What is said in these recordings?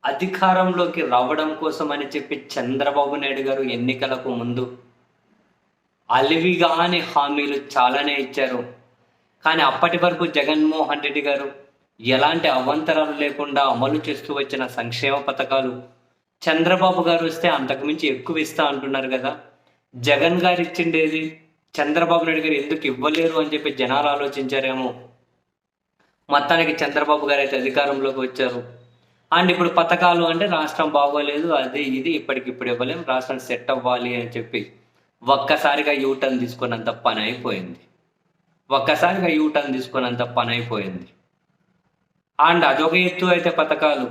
అధికారంలోకి రావడం కోసం అని చెప్పి చంద్రబాబు నాయుడు గారు ఎన్నికలకు ముందు అలివిగాని హామీలు చాలానే ఇచ్చారు. కానీ అప్పటి వరకు జగన్మోహన్ రెడ్డి గారు ఎలాంటి అవాంతరాలు లేకుండా అమలు చేస్తూ వచ్చిన సంక్షేమ పథకాలు చంద్రబాబు గారు వస్తే అంతకుమించి ఎక్కువ ఇస్తా అంటున్నారు కదా. జగన్ గారు ఇచ్చిండేది చంద్రబాబు నాయుడు గారు ఎందుకు ఇవ్వలేరు అని చెప్పి జనాలు ఆలోచించారేమో. మొత్తానికి చంద్రబాబు గారు అయితే అధికారంలోకి వచ్చారు. అండ్ ఇప్పుడు పథకాలు అంటే రాష్ట్రం బాగోలేదు, అది ఇది ఇప్పటికిప్పుడు ఇవ్వలేం, రాష్ట్రం సెట్ అవ్వాలి అని చెప్పి ఒక్కసారిగా యూటర్న్ తీసుకున్నంత పని అయిపోయింది. అండ్ అదొక ఎత్తు అయితే పథకాలు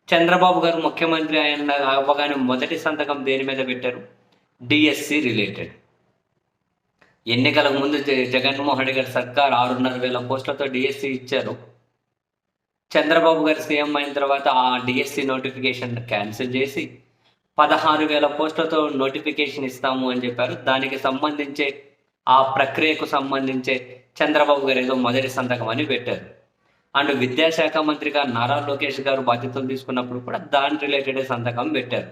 చంద్రబాబు గారు ముఖ్యమంత్రి అయిన అవ్వగానే మొదటి సంతకం దేని మీద పెట్టారు? DSC related. ఎన్నికలకు ముందు జగన్మోహన్ రెడ్డి గారి సర్కార్ 6,500,000 పోస్టులతో డిఎస్సి ఇచ్చారు. చంద్రబాబు గారు సీఎం అయిన తర్వాత ఆ డిఎస్సి నోటిఫికేషన్ క్యాన్సిల్ చేసి 16,000 పోస్టులతో నోటిఫికేషన్ ఇస్తాము అని చెప్పారు. దానికి సంబంధించే ఆ ప్రక్రియకు సంబంధించే చంద్రబాబు గారు ఏదో మొదటి సంతకం అని పెట్టారు. అండ్ విద్యాశాఖ మంత్రిగా నారా లోకేష్ గారు బాధ్యతలు తీసుకున్నప్పుడు కూడా దాని రిలేటెడ్ సంతకం పెట్టారు.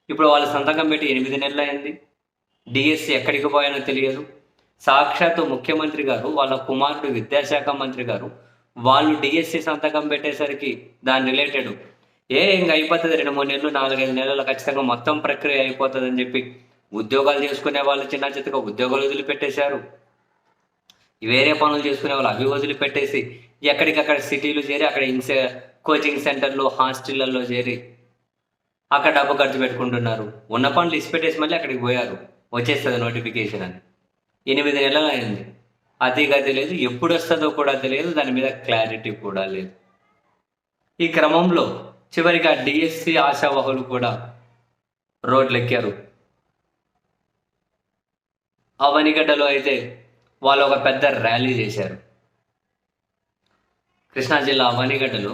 ఇప్పుడు వాళ్ళు సంతకం పెట్టి 8 నెలలు అయింది. డిఎస్సి ఎక్కడికి పోయానో తెలియదు. సాక్షాత్తు ముఖ్యమంత్రి గారు వాళ్ళ కుమారుడు విద్యాశాఖ మంత్రి గారు వాళ్ళు డిఎస్సి సంతకం పెట్టేసరికి దాని రిలేటెడ్ ఇంకా అయిపోతుంది, 2-3 నెలలు 4-5 నెలలు ఖచ్చితంగా మొత్తం ప్రక్రియ అయిపోతుంది అని చెప్పి ఉద్యోగాలు చేసుకునే వాళ్ళు చిన్న చిత్తగా ఉద్యోగాలు వదిలిపెట్టేశారు. వేరే పనులు చేసుకునే వాళ్ళు అవి వదిలిపెట్టేసి ఎక్కడికక్కడ సిటీలు చేరి అక్కడ కోచింగ్ సెంటర్లు హాస్టళ్లలో చేరి అక్కడ డబ్బు ఖర్చు పెట్టుకుంటున్నారు. ఉన్న పనులు ఇసిపెట్టేసి మళ్ళీ అక్కడికి పోయారు, వచ్చేస్తుంది నోటిఫికేషన్ అని. 8 నెలలు అయింది, అది గది లేదు, ఎప్పుడు వస్తుందో కూడా తెలియదు, దాని మీద క్లారిటీ కూడా లేదు. ఈ క్రమంలో చివరిగా డిఎస్సి ఆశావహులు కూడా రోడ్లెక్కారు. అవనిగడ్డలో అయితే వాళ్ళు ఒక పెద్ద ర్యాలీ చేశారు. కృష్ణా జిల్లా అవనిగడ్డలో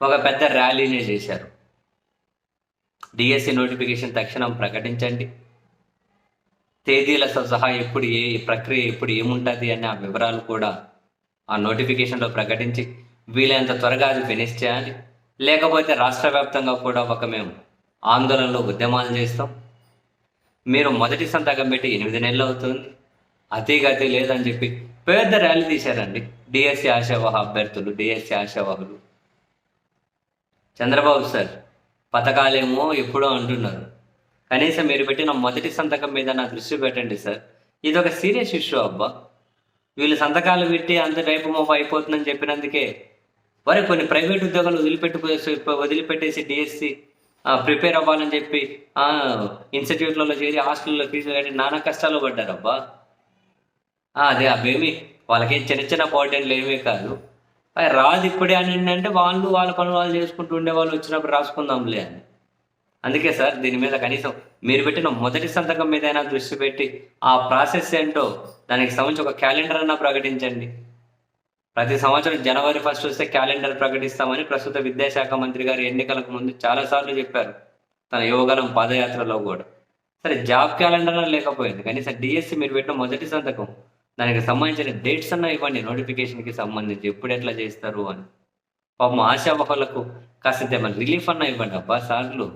ఒక పెద్ద ర్యాలీనే చేశారు. డిఎస్సి నోటిఫికేషన్ తక్షణం ప్రకటించండి, తేదీలతో సహా ఎప్పుడు ఏ ప్రక్రియ ఎప్పుడు ఏముంటుంది అనే ఆ వివరాలు కూడా ఆ నోటిఫికేషన్లో ప్రకటించి వీలైనంత త్వరగా అది ఫినిష్ చేయాలి. లేకపోతే రాష్ట్ర వ్యాప్తంగా కూడా మేము ఆందోళనలో ఉద్యమాలు చేస్తాం. మీరు మొదటి సంతకం పెట్టి 8 నెలలు అవుతుంది, అతి గతి లేదని చెప్పి పెద్ద ర్యాలీ తీశారండి డిఎస్సి ఆశావహ అభ్యర్థులు, డిఎస్సి ఆశావహులు. చంద్రబాబు సార్ పథకాలేమో ఎప్పుడో అంటున్నారు, కనీసం మీరు పెట్టిన మొదటి సంతకం మీద నా దృష్టి పెట్టండి సార్. ఇది ఒక సీరియస్ ఇష్యూ అబ్బా. వీళ్ళు సంతకాలు పెట్టి అంత టైపు మోపు అయిపోతుందని చెప్పినందుకే కొన్ని ప్రైవేట్ ఉద్యోగాలు వదిలిపెట్టేసి డిఎస్సి ప్రిపేర్ అవ్వాలని చెప్పి ఇన్స్టిట్యూట్లలో చేరి హాస్టల్లో ఫీజులు కట్టి నానా కష్టాలు పడ్డారబ్బా. అదే అవేమి వాళ్ళకి చిన్న చిన్న పోటీలు ఏమీ కాదు. రాదు ఇప్పుడే అని అంటే వాళ్ళు వాళ్ళ పనులు వాళ్ళు చేసుకుంటూ ఉండేవాళ్ళు, వచ్చినప్పుడు రాసుకుందాంలే అని. అందుకే సార్ దీని మీద కనీసం మీరు పెట్టిన మొదటి సంతకం మీద అయినా దృష్టి పెట్టి ఆ ప్రాసెస్ ఏంటో దానికి సంబంధించి ఒక క్యాలెండర్ అన్నా ప్రకటించండి. ప్రతి సంవత్సరం జనవరి 1 వస్తే క్యాలెండర్ ప్రకటిస్తామని ప్రస్తుత విద్యాశాఖ మంత్రి గారు ఎన్నికలకు ముందు చాలాసార్లు చెప్పారు, తన యువగలం పాదయాత్రలో కూడా. సరే జాబ్ క్యాలెండర్ లేకపోయింది, కనీసం డిఎస్సి మీరు పెట్టిన మొదటి సంతకం దానికి సంబంధించిన డేట్స్ అన్నా ఇవ్వండి, నోటిఫికేషన్కి సంబంధించి ఎప్పుడు ఎట్లా చేస్తారు అని. పాపం ఆశావహులకు కాస్త రిలీఫ్ అన్నా ఇవ్వండి అబ్బా సార్లు.